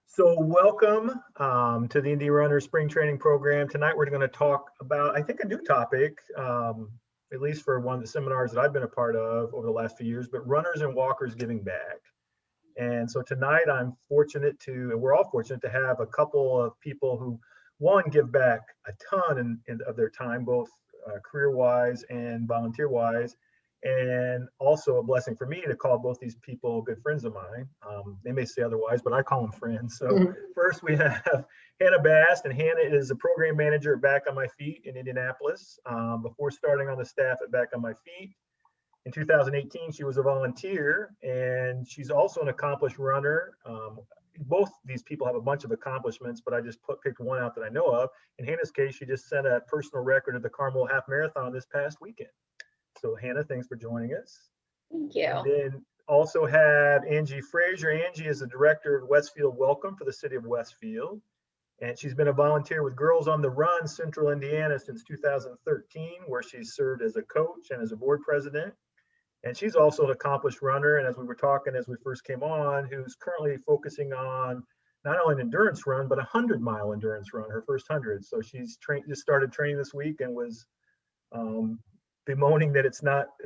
So welcome to the Indy Runner Spring Training Program. Tonight we're going to talk about, I think, a new topic, at least for one of the seminars that I've been a part of over the last few years, but runners and walkers giving back. And so tonight I'm fortunate to, and we're all fortunate to have a couple of people who, one, give back a ton of their time, both career-wise and volunteer-wise. And also a blessing for me to call both these people good friends of mine. They may say otherwise, but I call them friends. So first we have Hannah Bast, and Hannah is a program manager at Back on My Feet in Indianapolis. Before starting on the staff at Back on My Feet, in 2018, she was a volunteer, and she's also an accomplished runner. Both these people have a bunch of accomplishments, but I just picked one out that I know of. In Hannah's case, she just set a personal record at the Carmel Half Marathon this past weekend. So Hannah, thanks for joining us. Thank you. And then also have Angie Frazier. Angie is the director of Westfield Welcome for the city of Westfield. And she's been a volunteer with Girls on the Run Central Indiana since 2013, where she's served as a coach and as a board president. And she's also an accomplished runner. And as we were talking, as we first came on, who's currently focusing on not only an endurance run, but a 100-mile endurance run, her first 100. So she's just started training this week and was bemoaning that it's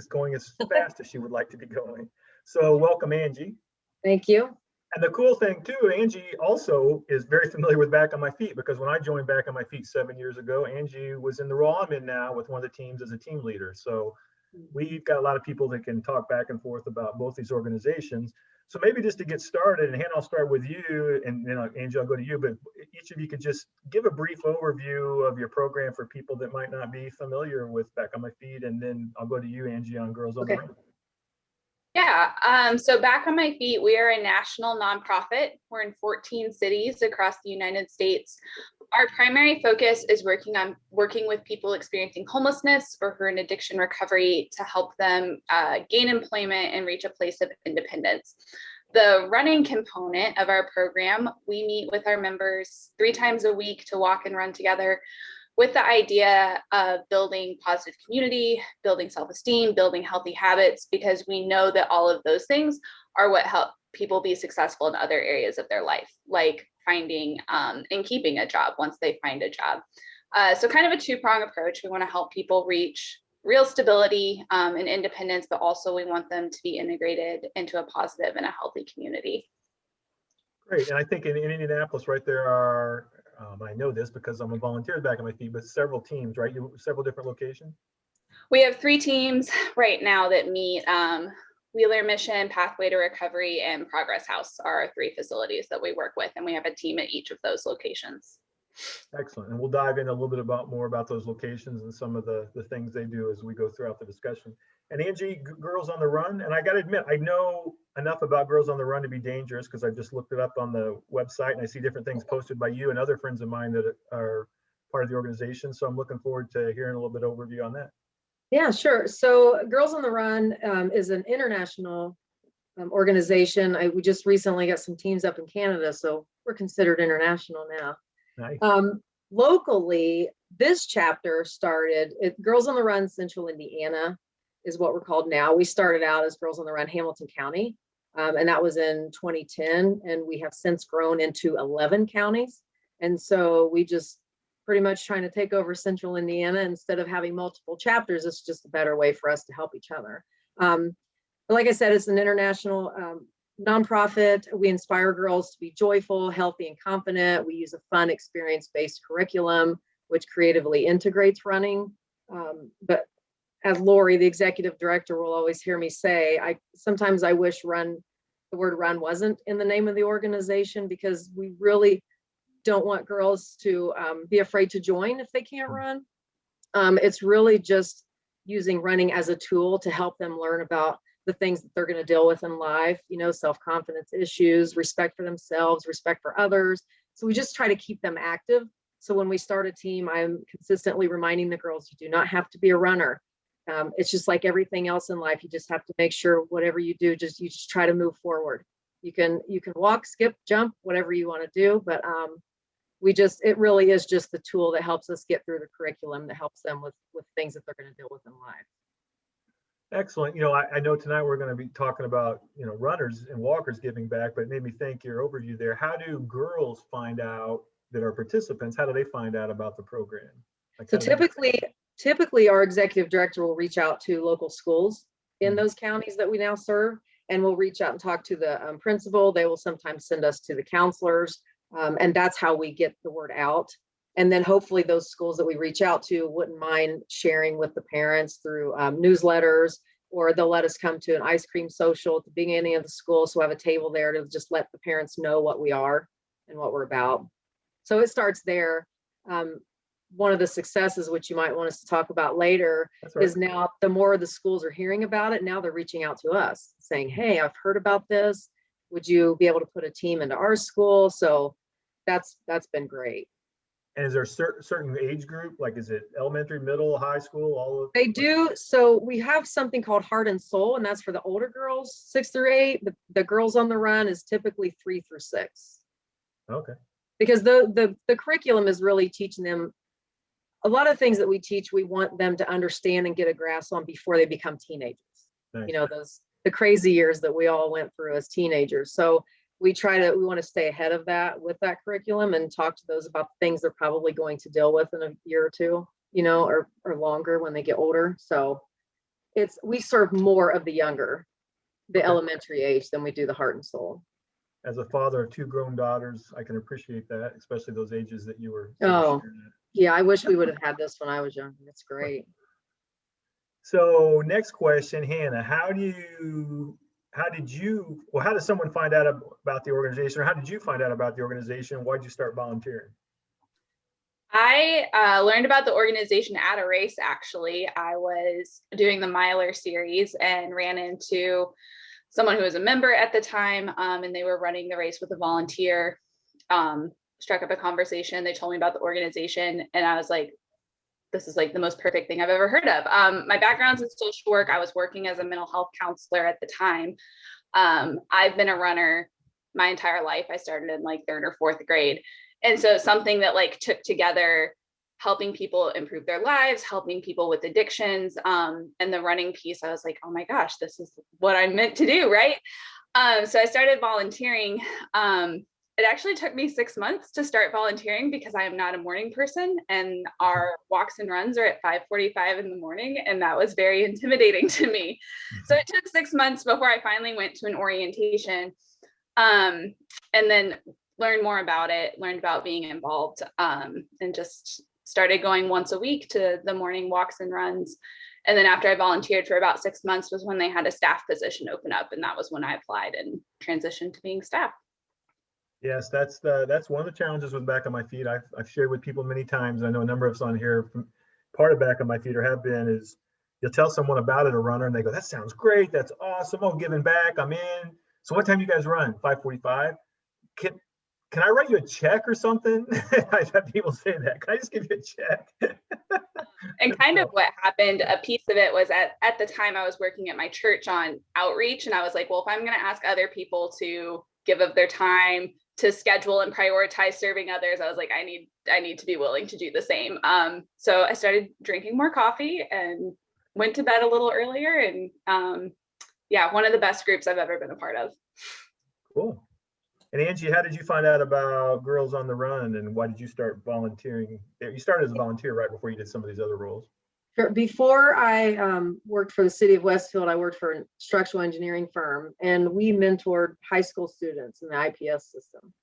going as fast as she would like to be going. So welcome, Angie. Thank you. And the cool thing too, Angie also is very familiar with Back on My Feet, because when I joined Back on My Feet 7 years ago, Angie was in the role I'm in now with one of the teams as a team leader. So we've got a lot of people that can talk back and forth about both these organizations. So maybe just to get started, and Hannah, I'll start with you, and then Angie, I'll go to you, but each of you could just give a brief overview of your program for people that might not be familiar with Back on My Feet, and then I'll go to you, Angie, on Girls on the Run. Yeah, so Back on My Feet, we are a national nonprofit. We're in 14 cities across the United States. Our primary focus is working with people experiencing homelessness or who are in addiction recovery to help them gain employment and reach a place of independence. The running component of our program, we meet with our members 3 times a week to walk and run together with the idea of building positive community, building self-esteem, building healthy habits, because we know that all of those things are what help people be successful in other areas of their life, like finding and keeping a job once they find a job. So kind of a 2-prong approach. We want to help people reach real stability and independence, but also we want them to be integrated into a positive and a healthy community. Great. And I think in Indianapolis, right, there are, I know this because I'm a volunteer Back on My Feet, but several teams, right? Several different locations? We have 3 teams right now that meet. Wheeler Mission, Pathway to Recovery, and Progress House are our 3 facilities that we work with, and we have a team at each of those locations. Excellent. And we'll dive in a little bit more about those locations and some of the things they do as we go throughout the discussion. And Angie, Girls on the Run, and I got to admit, I know enough about Girls on the Run to be dangerous because I just looked it up on the website and I see different things posted by you and other friends of mine that are part of the organization. So I'm looking forward to hearing a little bit overview on that. Yeah, sure. So Girls on the Run is an international organization. We just recently got some teams up in Canada, so we're considered international now. Nice. Locally, this chapter started, Girls on the Run Central Indiana is what we're called now. We started out as Girls on the Run Hamilton County, and that was in 2010, and we have since grown into 11 counties. And so we just pretty much trying to take over Central Indiana instead of having multiple chapters. It's just a better way for us to help each other. But like I said, it's an international nonprofit. We inspire girls to be joyful, healthy, and confident. We use a fun, experience-based curriculum, which creatively integrates running. But as Lori, the executive director, will always hear me say, sometimes I wish the word run wasn't in the name of the organization, because we really don't want girls to be afraid to join if they can't run. It's really just using running as a tool to help them learn about the things that they're going to deal with in life, self-confidence issues, respect for themselves, respect for others. So we just try to keep them active. So when we start a team, I'm consistently reminding the girls, you do not have to be a runner. It's just like everything else in life. You just have to make sure whatever you do, you just try to move forward. You can walk, skip, jump, whatever you want to do, but it really is just the tool that helps us get through the curriculum, that helps them with things that they're going to deal with in life. Excellent. You know, I know tonight we're going to be talking about, runners and walkers giving back, but it made me think your overview there. How do girls find out that are participants? How do they find out about the program? Like, So how do they- typically our executive director will reach out to local schools in those counties that we now serve, and we'll reach out and talk to the principal. They will sometimes send us to the counselors, and that's how we get the word out. And then hopefully those schools that we reach out to wouldn't mind sharing with the parents through newsletters, or they'll let us come to an ice cream social at the beginning of the school. So we have a table there to just let the parents know what we are and what we're about. So it starts there. One of the successes, which you might want us to talk about later, That's right. is now the more the schools are hearing about it, now they're reaching out to us saying, hey, I've heard about this. Would you be able to put a team into our school? So that's been great. And is there a certain age group? Like, is it elementary, middle, high school, all of They do. So we have something called Heart and Soul, and that's for the older girls, 6 through 8. But the girls on the run is typically 3 through 6. Okay. Because the curriculum is really teaching them a lot of things that we teach. We want them to understand and get a grasp on before they become teenagers. Nice. The crazy years that we all went through as teenagers. So we want to stay ahead of that with that curriculum and talk to those about the things they're probably going to deal with in a year or two, or longer when they get older. So we serve more of the elementary age than we do the heart and soul. As a father of 2 grown daughters, I can appreciate that, especially those ages that you were. Oh, yeah. I wish we would have had this when I was younger. It's great. So next question, Hannah, how does someone find out about the organization, or how did you find out about the organization? Why did you start volunteering? I learned about the organization at a race, actually. I was doing the miler series and ran into someone who was a member at the time, and they were running the race with a volunteer. Struck up a conversation. They told me about the organization, and I was like, this is like the most perfect thing I've ever heard of. My background's in social work. I was working as a mental health counselor at the time. I've been a runner my entire life. I started in like 3rd or 4th grade. And so something that like took together helping people improve their lives, helping people with addictions, and the running piece, I was like, oh my gosh, this is what I'm meant to do, right? So I started volunteering. It actually took me 6 months to start volunteering because I am not a morning person, and our walks and runs are at 5:45 in the morning, and that was very intimidating to me. So it took 6 months before I finally went to an orientation, and then learned more about it, learned about being involved, and just started going once a week to the morning walks and runs. And then after I volunteered for about 6 months was when they had a staff position open up, and that was when I applied and transitioned to being staff. Yes, that's one of the challenges with Back on My Feet. I've shared with people many times. I know a number of us on here, part of Back on My Feet or have been, is you'll tell someone about it, a runner, and they go, that sounds great. That's awesome. Oh, giving back, I'm in. So what time do you guys run? 5:45? Can I write you a check or something? I've had people say that. Can I just give you a check? And kind of what happened, a piece of it was at the time I was working at my church on outreach, and I was like, well, if I'm going to ask other people to give of their time to schedule and prioritize serving others, I was like, I need to be willing to do the same. So I started drinking more coffee and went to bed a little earlier, and one of the best groups I've ever been a part of. Cool. And Angie, how did you find out about Girls on the Run, and why did you start volunteering? You started as a volunteer right before you did some of these other roles. Before I worked for the city of Westfield, I worked for a structural engineering firm, and we mentored high school students in the IPS system.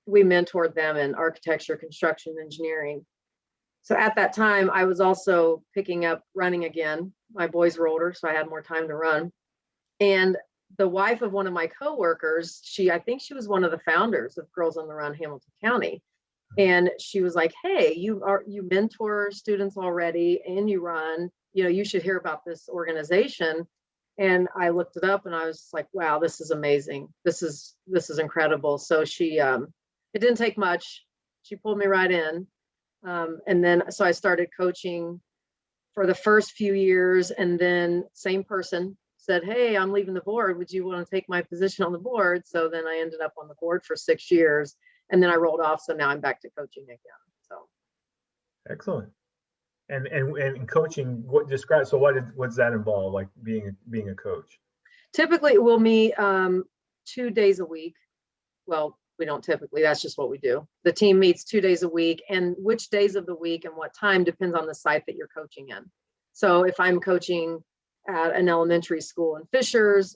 We mentored them in architecture, construction, engineering. So at that time, I was also picking up running again. My boys were older, so I had more time to run. And the wife of one of my coworkers, I think she was one of the founders of Girls on the Run Hamilton County. And she was like, hey, you mentor students already and you run, you should hear about this organization. And I looked it up and I was like, wow, this is amazing. This is incredible. So it didn't take much. She pulled me right in. And then, so I started coaching for the first few years, and then same person said, hey, I'm leaving the board. Would you want to take my position on the board? So then I ended up on the board for 6 years. And then I rolled off. So now I'm back to coaching again. So excellent. And coaching, what does that involve, like being a coach? Typically, we'll meet 2 days a week. Well, we don't typically, that's just what we do. The team meets 2 days a week, and which days of the week and what time depends on the site that you're coaching in. So if I'm coaching at an elementary school in Fishers,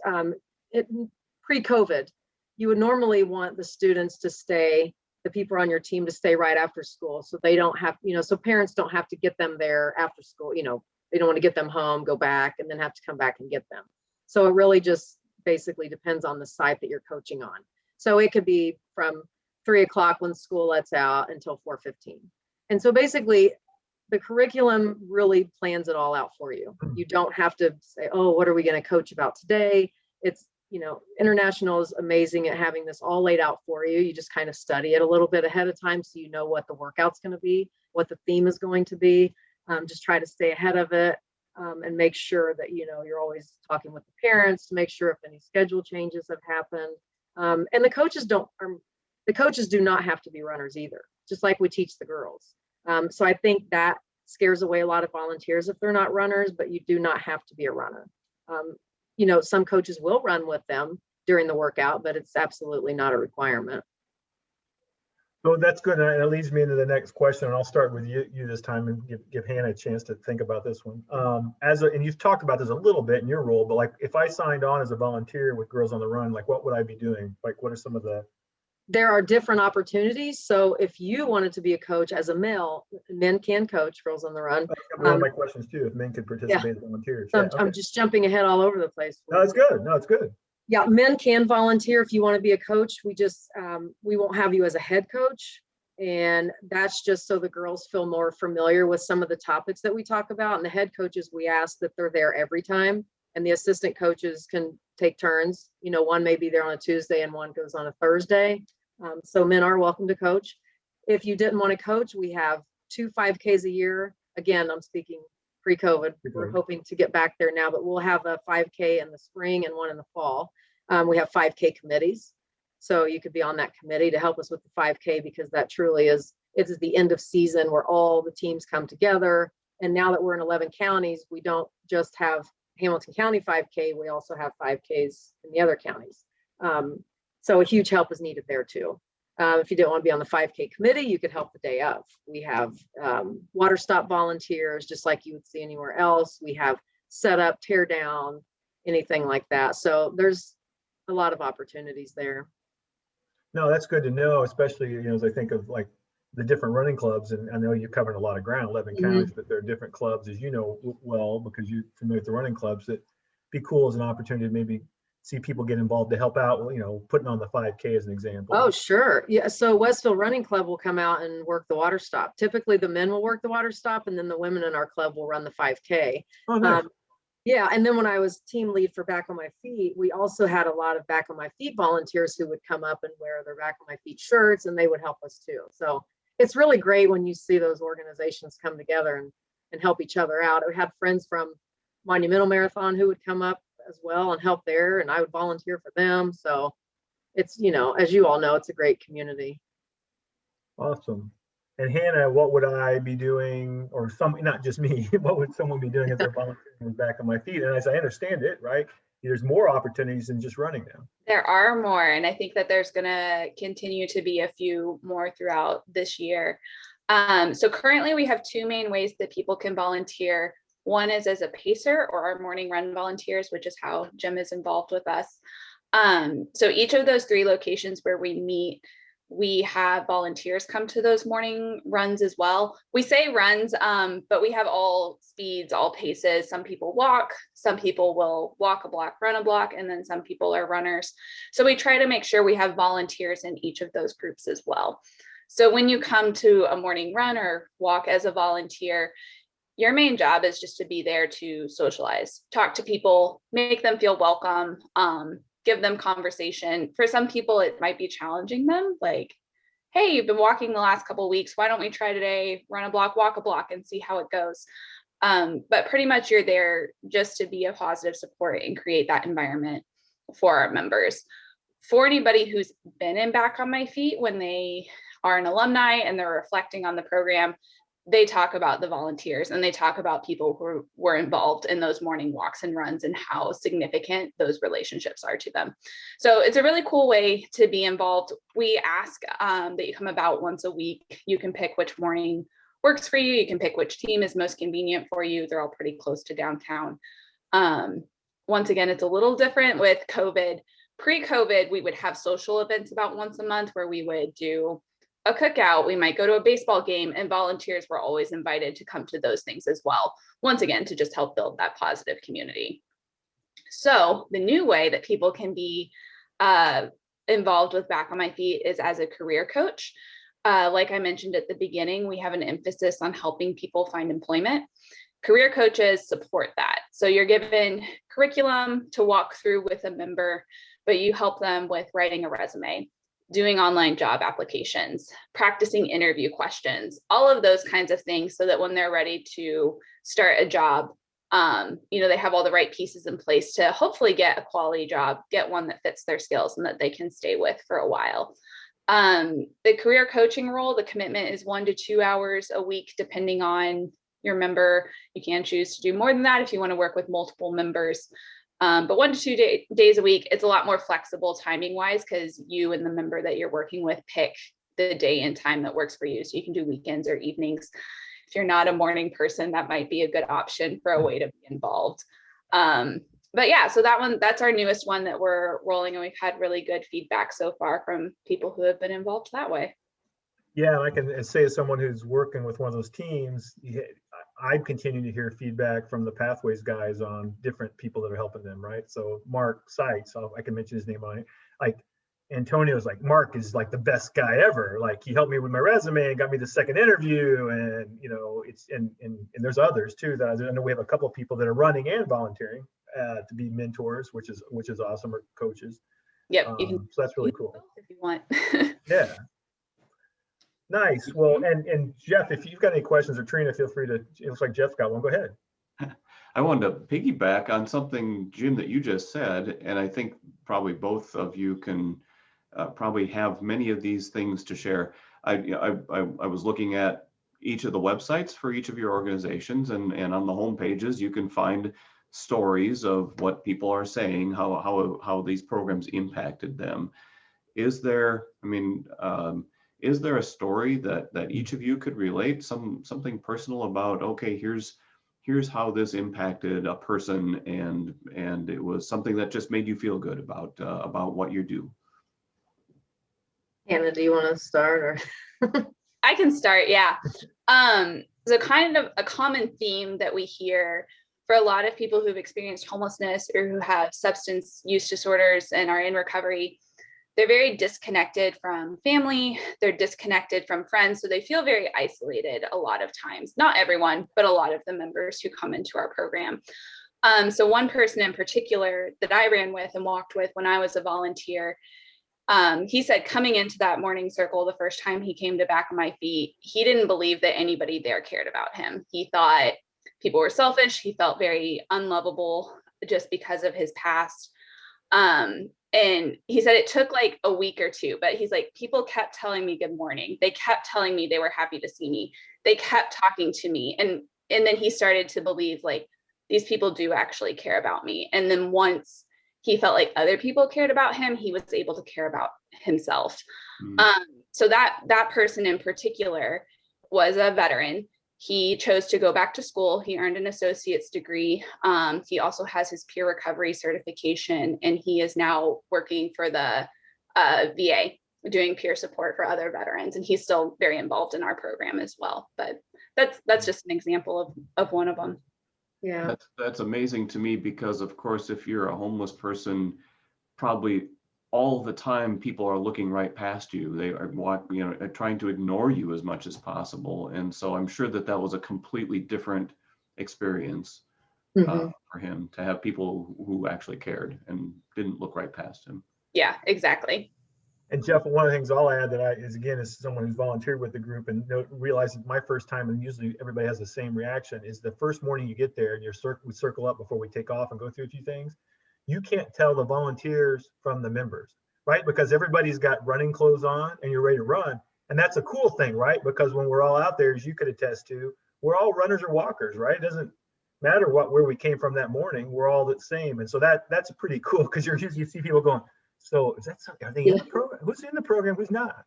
pre-COVID, you would normally want the students to stay, the people on your team to stay right after school. So they don't have, so parents don't have to get them there after school. They don't want to get them home, go back, and then have to come back and get them. So it really just basically depends on the site that you're coaching on. So it could be from 3 o'clock when school lets out until 4:15. And so basically the curriculum really plans it all out for you. You don't have to say, oh, what are we going to coach about today? It's, International is amazing at having this all laid out for you. You just kind of study it a little bit ahead of time so you know what the workout's going to be, what the theme is going to be. Just try to stay ahead of it, and make sure that, you're always talking with the parents to make sure if any schedule changes have happened. And the coaches do not have to be runners either, just like we teach the girls. So I think that scares away a lot of volunteers if they're not runners, but you do not have to be a runner. Some coaches will run with them during the workout, but it's absolutely not a requirement. So that's good. And it leads me into the next question. And I'll start with you this time and give Hannah a chance to think about this one. And you've talked about this a little bit in your role, but like if I signed on as a volunteer with Girls on the Run, like what would I be doing? Like what are some of the... There are different opportunities. So if you wanted to be a coach as a male, men can coach Girls on the Run. One of my questions too, if men could participate as volunteers. So I'm just jumping ahead all over the place. No, it's good. No, it's good. Yeah, men can volunteer if you want to be a coach. We won't have you as a head coach. And that's just so the girls feel more familiar with some of the topics that we talk about. And the head coaches, we ask that they're there every time. And the assistant coaches can take turns. One may be there on a Tuesday and one goes on a Thursday. So men are welcome to coach. If you didn't want to coach, we have 2 5Ks a year. Again, I'm speaking pre-COVID. We're hoping to get back there now, but we'll have a 5K in the spring and one in the fall. We have 5K committees. So you could be on that committee to help us with the 5K, because that truly is the end of season where all the teams come together. And now that we're in 11 counties, we don't just have Hamilton County 5K, we also have 5Ks in the other counties. So a huge help is needed there too. If you didn't want to be on the 5K committee, you could help the day of. We have water stop volunteers, just like you would see anywhere else. We have set up, tear down, anything like that. So there's a lot of opportunities there. No, that's good to know, especially, as I think of like the different running clubs, and I know you're covering a lot of ground, 11 counties, but there are different clubs, as you know well, because you're familiar with the running clubs, that be cool as an opportunity to maybe see people get involved to help out, putting on the 5K as an example. Oh, sure. Yeah. So Westville Running Club will come out and work the water stop. Typically the men will work the water stop, and then the women in our club will run the 5K. Oh, nice. Yeah. And then when I was team lead for Back on My Feet, we also had a lot of Back on My Feet volunteers who would come up and wear their Back on My Feet shirts, and they would help us too. So it's really great when you see those organizations come together and help each other out. We had friends from Monumental Marathon who would come up as well and help there, and I would volunteer for them. So it's, as you all know, it's a great community. Awesome. And Hannah, what would I be doing, or not just me, what would someone be doing if they're volunteering Back on My Feet? And as I understand it, right, there's more opportunities than just running now. There are more, and I think that there's going to continue to be a few more throughout this year. So currently we have 2 main ways that people can volunteer. One is as a pacer, or our morning run volunteers, which is how Jim is involved with us. So each of those 3 locations where we meet, we have volunteers come to those morning runs as well. We say runs, but we have all speeds, all paces. Some people walk, some people will walk a block, run a block, and then some people are runners. So we try to make sure we have volunteers in each of those groups as well. So when you come to a morning run or walk as a volunteer, your main job is just to be there to socialize, talk to people, make them feel welcome, give them conversation. For some people, it might be challenging them, like, hey, you've been walking the last couple of weeks. Why don't we try today, run a block, walk a block, and see how it goes. But pretty much you're there just to be a positive support and create that environment for our members. For anybody who's been in Back on My Feet, when they are an alumni and they're reflecting on the program, they talk about the volunteers and they talk about people who were involved in those morning walks and runs and how significant those relationships are to them. So it's a really cool way to be involved. We ask that you come about once a week. You can pick which morning works for you. You can pick which team is most convenient for you. They're all pretty close to downtown. Once again, it's a little different with COVID. Pre-COVID, we would have social events about once a month where we would do a cookout. We might go to a baseball game, and volunteers were always invited to come to those things as well. Once again, to just help build that positive community. So the new way that people can be involved with Back on My Feet is as a career coach. Like I mentioned at the beginning, we have an emphasis on helping people find employment. Career coaches support that. So you're given curriculum to walk through with a member, but you help them with writing a resume, doing online job applications, practicing interview questions, all of those kinds of things, so that when they're ready to start a job, they have all the right pieces in place to hopefully get a quality job, get one that fits their skills and that they can stay with for a while. The career coaching role, the commitment is 1 to 2 hours a week, depending on your member. You can choose to do more than that if you want to work with multiple members. But 1 to 2 days a week, it's a lot more flexible timing wise, because you and the member that you're working with pick the day and time that works for you. So you can do weekends or evenings. If you're not a morning person, that might be a good option for a way to be involved. But yeah, so that's our newest one that we're rolling, and we've had really good feedback so far from people who have been involved that way. Yeah, and I can say as someone who's working with one of those teams, I continue to hear feedback from the Pathways guys on different people that are helping them, right? So Mark Seitz, I can mention his name on it. Like Antonio's like, Mark is like the best guy ever. Like he helped me with my resume and got me the second interview. And it's and there's others too that I know we have a couple of people that are running and volunteering to be mentors, which is awesome, or coaches. Yep, so that's really cool. If you want. Yeah. Nice. Well, and Jeff, if you've got any questions, or Trina, feel free to. It looks like Jeff's got one. Go ahead. I wanted to piggyback on something, Jim, that you just said, and I think probably both of you can probably have many of these things to share. I was looking at each of the websites for each of your organizations, and on the home pages you can find stories of what people are saying, how these programs impacted them. Is there a story that each of you could relate, something personal about, okay, here's how this impacted a person, and it was something that just made you feel good about what you do? Hannah, do you want to start, or? I can start, yeah. So kind of a common theme that we hear for a lot of people who've experienced homelessness or who have substance use disorders and are in recovery, they're very disconnected from family, they're disconnected from friends, so they feel very isolated a lot of times. Not everyone, but a lot of the members who come into our program. So one person in particular that I ran with and walked with when I was a volunteer, he said coming into that morning circle the first time he came to Back on My Feet, he didn't believe that anybody there cared about him. He thought people were selfish. He felt very unlovable just because of his past. And he said it took like a week or two, but he's like, people kept telling me good morning. They kept telling me they were happy to see me. They kept talking to me. And then he started to believe like these people do actually care about me. And then once he felt like other people cared about him, he was able to care about himself. So that person in particular was a veteran. He chose to go back to school. He earned an associate's degree. He also has his peer recovery certification, and he is now working for the VA, doing peer support for other veterans. And he's still very involved in our program as well. But that's just an example of one of them. Yeah, that's amazing to me, because of course, if you're a homeless person, probably all the time people are looking right past you. They are trying to ignore you as much as possible. And so I'm sure that was a completely different experience for him, to have people who actually cared and didn't look right past him. Yeah, exactly. And Jeff, one of the things I'll add that is someone who's volunteered with the group and realizes my first time, and usually everybody has the same reaction, is the first morning you get there and we circle up before we take off and go through a few things. You can't tell the volunteers from the members, right? Because everybody's got running clothes on and you're ready to run. And that's a cool thing, right? Because when we're all out there, as you could attest to, we're all runners or walkers, right? It doesn't matter where we came from that morning. We're all the same. And so that's pretty cool, because you see people going, so is that something, are they in the program? Who's in the program? Who's not?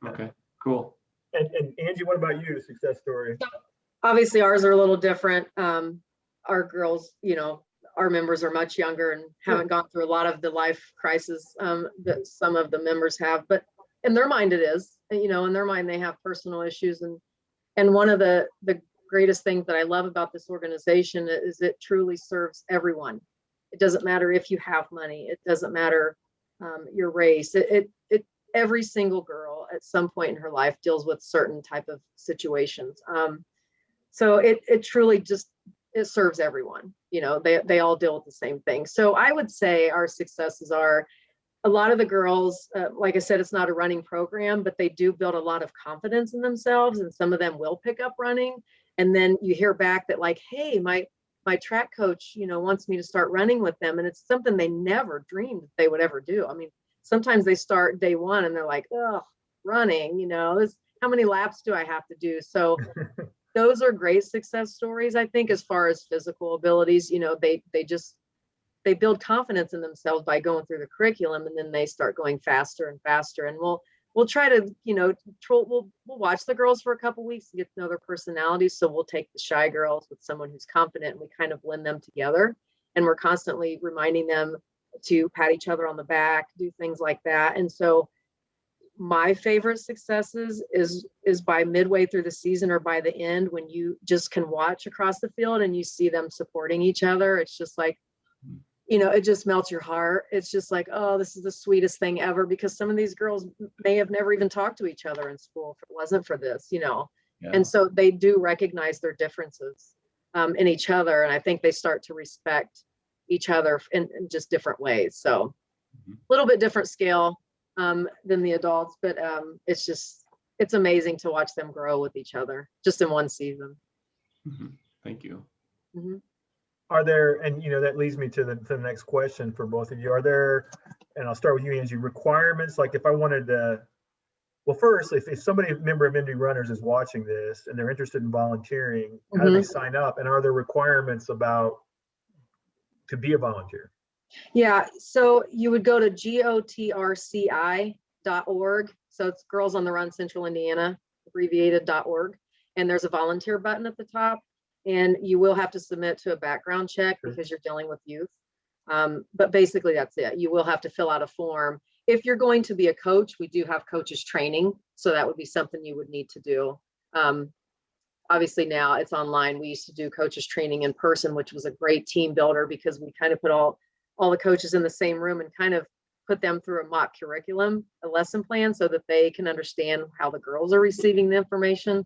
Okay, cool. And Angie, what about you? Success story? Obviously ours are a little different. Our girls, our members are much younger and haven't gone through a lot of the life crisis that some of the members have, but in their mind it is, in their mind they have personal issues. And one of the greatest things that I love about this organization is it truly serves everyone. It doesn't matter if you have money, it doesn't matter your race. Every single girl at some point in her life deals with certain type of situations. So it truly just, it serves everyone. They all deal with the same thing. So I would say our successes are, a lot of the girls, like I said, it's not a running program, but they do build a lot of confidence in themselves, and some of them will pick up running. And then you hear back that like, hey, my track coach, wants me to start running with them. And it's something they never dreamed they would ever do. I mean, sometimes they start day one and they're like, oh, running, how many laps do I have to do? So those are great success stories, I think, as far as physical abilities. They build confidence in themselves by going through the curriculum, and then they start going faster and faster. And we'll try to, we'll watch the girls for a couple weeks to get to know their personalities. So we'll take the shy girls with someone who's confident, and we kind of blend them together. And we're constantly reminding them to pat each other on the back, do things like that. And so my favorite successes is by midway through the season or by the end, when you just can watch across the field and you see them supporting each other. It's just like, it just melts your heart. It's just like, oh, this is the sweetest thing ever, because some of these girls may have never even talked to each other in school if it wasn't for this, Yeah. And so they do recognize their differences in each other. And I think they start to respect each other in just different ways. So a little bit different scale than the adults, but it's amazing to watch them grow with each other just in one season. Thank you. Are there, and that leads me to the next question for both of you. Are there, and I'll start with you, Angie, requirements? Like if I wanted to, well, first, if somebody, a member of Indy Runners, is watching this and they're interested in volunteering, how do they sign up? And are there requirements to be a volunteer? Yeah, so you would go to GoTRCI.org. So it's Girls on the Run Central Indiana, abbreviated.org. And there's a volunteer button at the top. And you will have to submit to a background check because you're dealing with youth. But basically that's it. You will have to fill out a form. If you're going to be a coach, we do have coaches training. So that would be something you would need to do. Obviously now it's online. We used to do coaches training in person, which was a great team builder, because we kind of put all the coaches in the same room and kind of put them through a mock curriculum, a lesson plan, so that they can understand how the girls are receiving the information.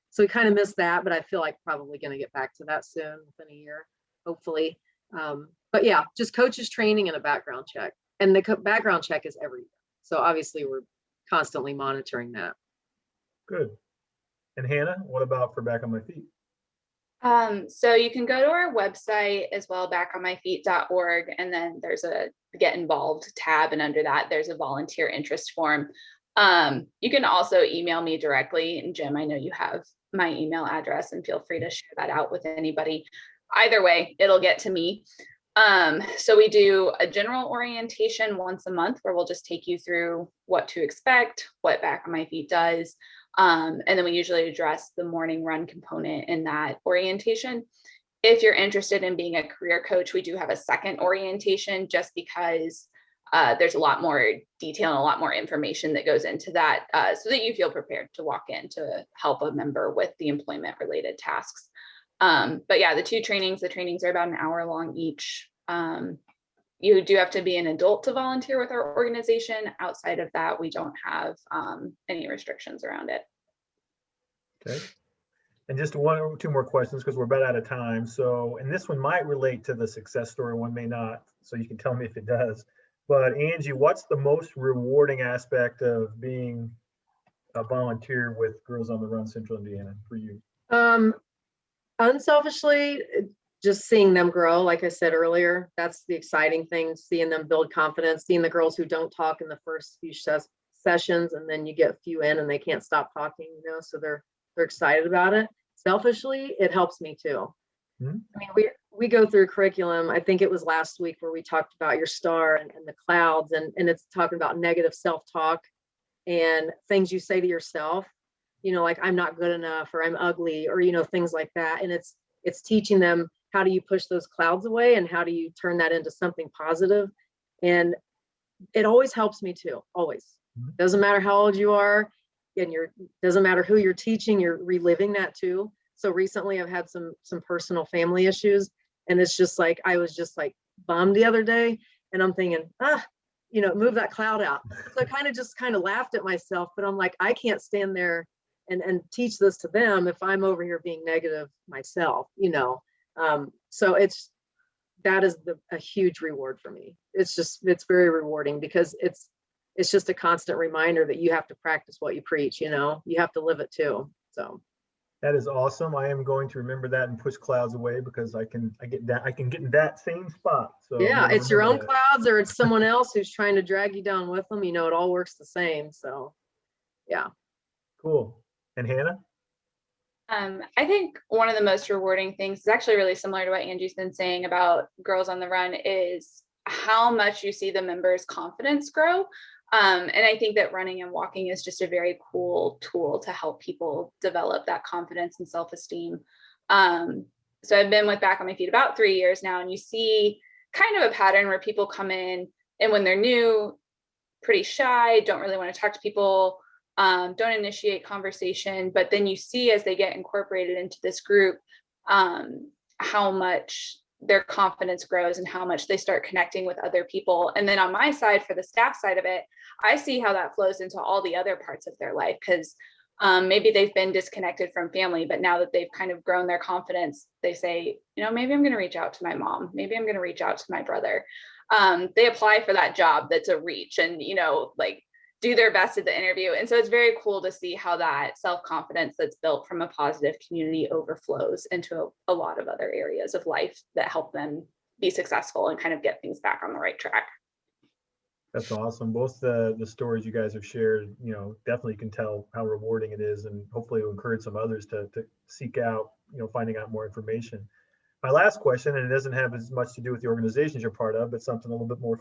So we kind of missed that, but I feel like probably going to get back to that soon, within a year, hopefully. But yeah, just coaches training and a background check. And the background check is every year. So obviously we're constantly monitoring that. Good. And Hannah, what about for Back on My Feet? So you can go to our website as well, backonmyfeet.org, and then there's a Get Involved tab, and under that there's a volunteer interest form. You can also email me directly, and Jim, I know you have my email address, and feel free to share that out with anybody. Either way, it'll get to me. So we do a general orientation once a month where we'll just take you through what to expect, what Back on My Feet does. And then we usually address the morning run component in that orientation. If you're interested in being a career coach, we do have a second orientation, just because there's a lot more detail and a lot more information that goes into that, so that you feel prepared to walk in to help a member with the employment related tasks. But yeah, the trainings are about an hour long each. You do have to be an adult to volunteer with our organization. Outside of that, we don't have any restrictions around it. Okay. And just one or two more questions, because we're about out of time. So, and this one might relate to the success story, one may not. So you can tell me if it does. But Angie, what's the most rewarding aspect of being a volunteer with Girls on the Run Central Indiana for you? Unselfishly, just seeing them grow. Like I said earlier, that's the exciting thing, seeing them build confidence, seeing the girls who don't talk in the first few sessions, and then you get a few in and they can't stop talking, so they're excited about it. Selfishly, it helps me too. Mhm. I mean, we go through curriculum. I think it was last week where we talked about your star and the clouds, and it's talking about negative self-talk and things you say to yourself, like I'm not good enough, or I'm ugly, or things like that. And it's teaching them, how do you push those clouds away and how do you turn that into something positive? And it always helps me too, always. Doesn't matter how old you are, and doesn't matter who you're teaching, you're reliving that too. So recently I've had some personal family issues, and it's just like, I was just like bummed the other day, and I'm thinking, move that cloud out. So I kind of laughed at myself, but I'm like, I can't stand there and teach this to them if I'm over here being negative myself, so that is a huge reward for me. It's very rewarding, because it's just a constant reminder that you have to practice what you preach, you have to live it too. So That is awesome. I am going to remember that and push clouds away, because I can get in that same spot. So yeah, it's your own clouds, or it's someone else who's trying to drag you down with them. It all works the same. So yeah. Cool. And Hannah? I think one of the most rewarding things is actually really similar to what Angie's been saying about Girls on the Run, is how much you see the members' confidence grow. And I think that running and walking is just a very cool tool to help people develop that confidence and self-esteem. So I've been with Back on My Feet about 3 years now, and you see kind of a pattern where people come in, and when they're new, pretty shy, don't really want to talk to people, don't initiate conversation, but then you see as they get incorporated into this group, how much their confidence grows and how much they start connecting with other people. And then on my side, for the staff side of it, I see how that flows into all the other parts of their life, because maybe they've been disconnected from family, but now that they've kind of grown their confidence, they say, maybe I'm going to reach out to my mom, maybe I'm going to reach out to my brother. They apply for that job that's a reach, and do their best at the interview. And so it's very cool to see how that self-confidence that's built from a positive community overflows into a lot of other areas of life that help them be successful and kind of get things back on the right track. That's awesome. Both the stories you guys have shared, definitely can tell how rewarding it is, and hopefully it will encourage some others to seek out, finding out more information. My last question, and it doesn't have as much to do with the organizations you're part of, but something a little bit more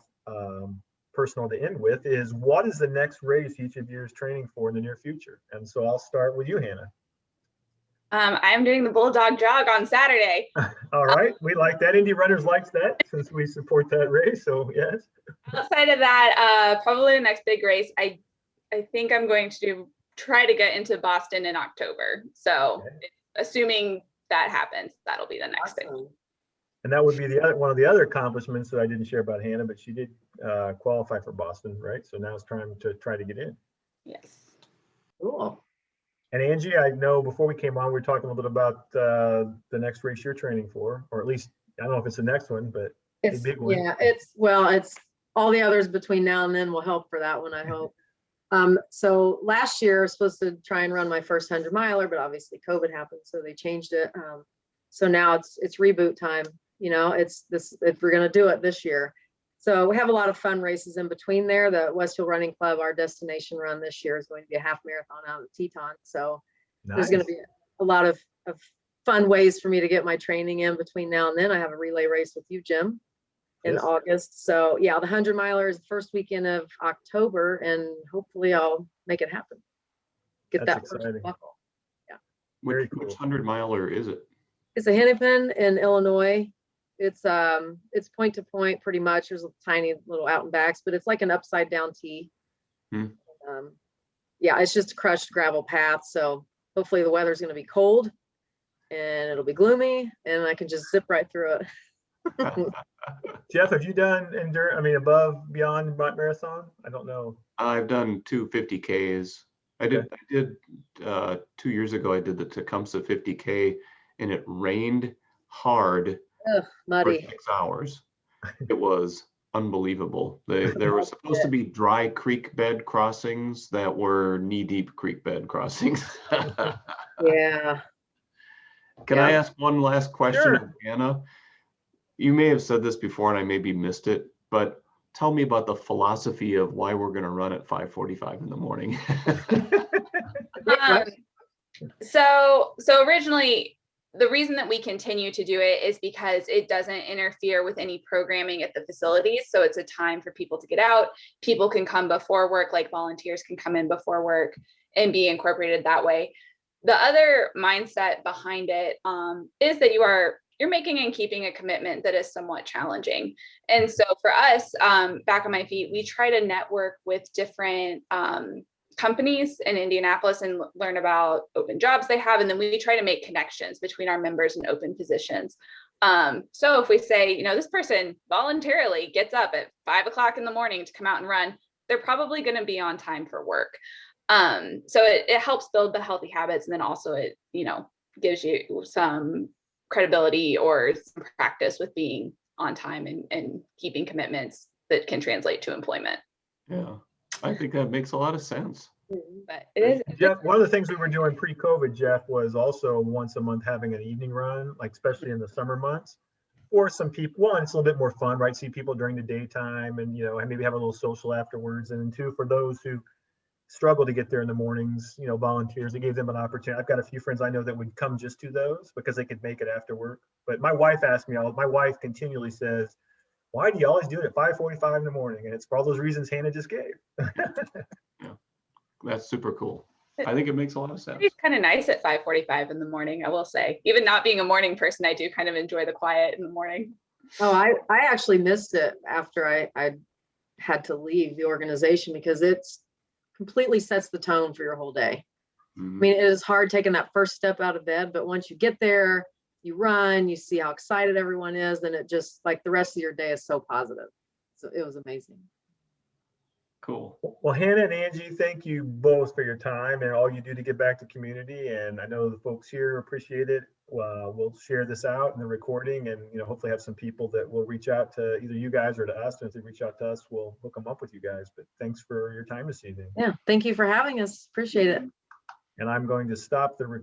personal to end with, is what is the next race each of you is training for in the near future? And so I'll start with you, Hannah. I'm doing the Bulldog Jog on Saturday. All right, we like that. Indy Runners likes that, since we support that race. So yes. Outside of that, probably the next big race, I think I'm going to try to get into Boston in October. So okay. Assuming that happens, that'll be the next thing. And that would be one of the other accomplishments that I didn't share about Hannah, but she did qualify for Boston, right? So now it's time to try to get in. Yes. Cool. And Angie, I know before we came on, we were talking a little bit about the next race you're training for, or at least, I don't know if it's the next one, but it's a big one. Yeah, it's all the others between now and then will help for that one, I hope. So last year I was supposed to try and run my first 100 miler, but obviously COVID happened, so they changed it. So now it's reboot time. If we're going to do it this year. So we have a lot of fun races in between there. The Westfield Running Club, our destination run this year, is going to be a half marathon out of Teton. So nice. There's going to be a lot of fun ways for me to get my training in between now and then. I have a relay race with you, Jim, in August. So yeah, the 100 miler is the first weekend of October, and hopefully I'll make it happen. Get That's that first buckle. Yeah. Which 100 miler is it? It's a Hennepin in Illinois. It's point to point pretty much. There's a tiny little out and backs, but it's like an upside down T. Yeah, it's just a crushed gravel path. So hopefully the weather's going to be cold and it'll be gloomy, and I can just zip right through it. Jeff, have you done above, beyond marathon? I don't know. I've done 2 50Ks. I did 2 years ago. I did the Tecumseh 50K, and it rained hard. Muddy. For 6 hours. It was unbelievable. There were supposed to be dry creek bed crossings that were knee-deep creek bed crossings. Yeah. Can I ask one last question, Sure. of Anna? You may have said this before and I maybe missed it, but tell me about the philosophy of why we're going to run at 5:45 in the morning. So originally, the reason that we continue to do it is because it doesn't interfere with any programming at the facilities. So it's a time for people to get out. People can come before work, like volunteers can come in before work and be incorporated that way. The other mindset behind it is that you're making and keeping a commitment that is somewhat challenging. And so for us, back on my feet, we try to network with different companies in Indianapolis and learn about open jobs they have. And then we try to make connections between our members and open positions. So if we say, this person voluntarily gets up at 5 o'clock in the morning to come out and run, they're probably going to be on time for work. So it helps build the healthy habits. And then also it, gives you some credibility or some practice with being on time and keeping commitments that can translate to employment. Yeah, I think that makes a lot of sense. But it is. Jeff, one of the things we were doing pre-COVID, Jeff, was also once a month having an evening run, like especially in the summer months. For some people, one, it's a little bit more fun, right? See people during the daytime and, and maybe have a little social afterwards. And then two, for those who struggle to get there in the mornings, volunteers, it gave them an opportunity. I've got a few friends I know that would come just to those because they could make it after work. But my wife asked me, my wife continually says, why do you always do it at 5:45 in the morning? And it's for all those reasons Hannah just gave. Yeah, that's super cool. I think it makes a lot of sense. It's kind of nice at 5:45 in the morning, I will say. Even not being a morning person, I do kind of enjoy the quiet in the morning. Oh, I actually missed it after I had to leave the organization because it's completely sets the tone for your whole day. Mm-hmm. I mean, it is hard taking that first step out of bed, but once you get there, you run, you see how excited everyone is, and it just like the rest of your day is so positive. So it was amazing. Cool. Well, Hannah and Angie, thank you both for your time and all you do to give back to the community. And I know the folks here appreciate it. We'll share this out in the recording and, hopefully have some people that will reach out to either you guys or to us. And if they reach out to us, we'll hook them up with you guys. But thanks for your time this evening. Yeah. Thank you for having us. Appreciate it. And I'm going to stop the recording.